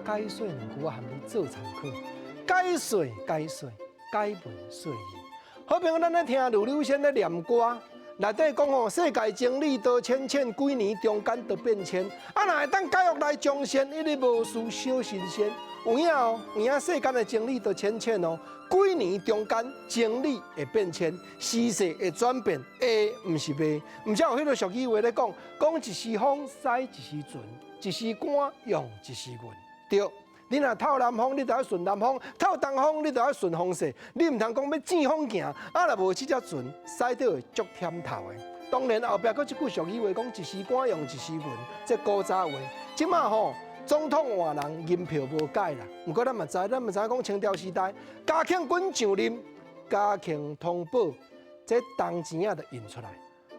解说两句，我含你做参考。解说，解文说义。好朋友，咱咧听卢柳仙咧念歌，内底讲吼，世界经历多千千，几年中间都变迁。啊，若会当解约来彰显，一日无事小新鲜。有影哦，有影世间的经历多千千哦，几年中间经历会变迁，时势会转变，毋是袂。毋则有迄个俗语话咧讲，讲一时风使一时船，一时寒用一时运。对，你若透南风，你就要顺南风；透东风，你就要顺风势。你毋通讲要正风行，啊，若无这只船，驶到会足忝头的。当然后壁佫一句俗语话讲，一时寒用一时运，这古早话。即马吼。总统换人，银票无改啦。不过咱嘛知讲清朝时代，嘉庆君上任，嘉庆通宝，这铜钱啊就印出来。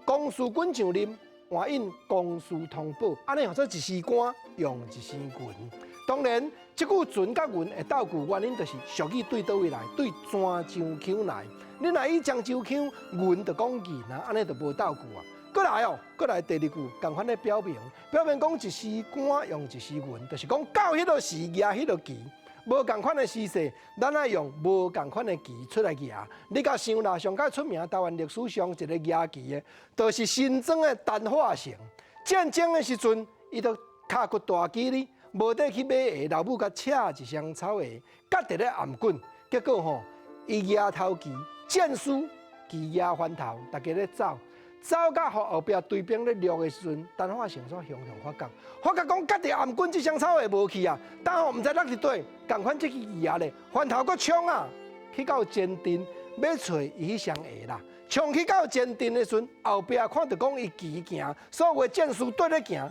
光绪君上任，换印光绪通宝，安尼叫做一时寒用一时运。当然，这句船甲运会斗句，原因就是俗语对倒位来，对泉州腔来。你若以漳州腔，运就讲银啊，安尼就无斗句啊。过来第二句，共款的表明讲一时寒用一时运，就是讲到迄个时压迄个期，无共款的时势，咱爱用无共款的期出来压。你甲想啦，上界出名台湾历史上一个压期的，就是新庄的陈化成。战争的时阵，伊就卡骨大机哩，无得去买鞋，老母甲扯一箱草鞋，夹伫咧颔棍，结果吼，伊压头期，战输期压翻头，大家咧走。走到后壁对兵咧掠的时阵，陈化成煞雄发觉讲夹伫颔棍这箱草鞋无去啊，但吼毋知落伫底，共款这去野咧，翻头佫冲啊，去到前镇要找伊迄箱鞋啦，冲去到前镇的时阵，后壁看到讲伊骑行，所有的战士对咧行，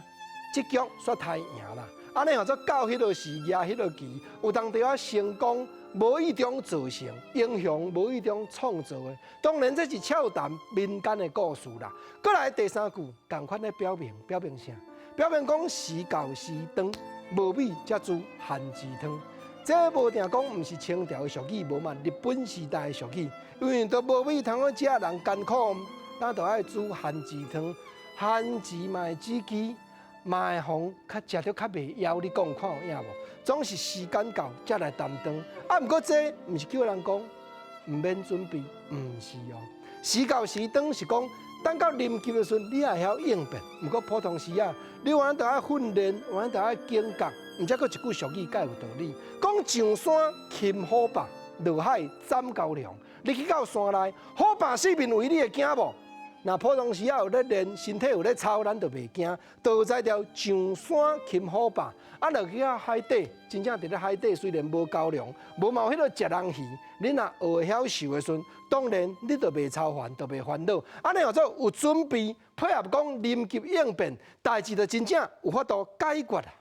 这局煞太赢啦，安尼吼做到迄个时野迄个期，有当着啊成功。无意中造成，英雄无意中创造的，当然这是俏谈民间的故事啦。过来第三句，共款的表明啥？表明讲时到时长，无米才煮番薯汤。这无定讲毋是清朝的俗语，无嘛日本时代的俗语，因为都无米通好食，人艰苦，咱就爱煮番薯汤。番薯嘛会煮鸡。嘛会红，较食着较袂枵，你讲看有影无？总是时间到才来担当。啊，毋过这毋是叫人讲毋免准备，毋是哦。时到时长是讲，等到临急的时阵，你也会晓应变。毋过普通时啊，你往就爱训练，往就爱警觉。毋则佫一句俗语，介有道理。讲上山擒虎豹，落海斩高粱。你去到山内，虎豹四面围，你会惊无？那普通时啊有咧练，身体有咧操，咱就袂惊。都在条上山擒虎豹，啊，落去啊海底，真正伫咧海底，虽然无高粱，无嘛有迄个食人鱼，你若学会晓受的时阵，当然你就袂操烦，就袂烦恼。安尼叫做有准备，配合讲临急应变，代志就真正有法度解决啊。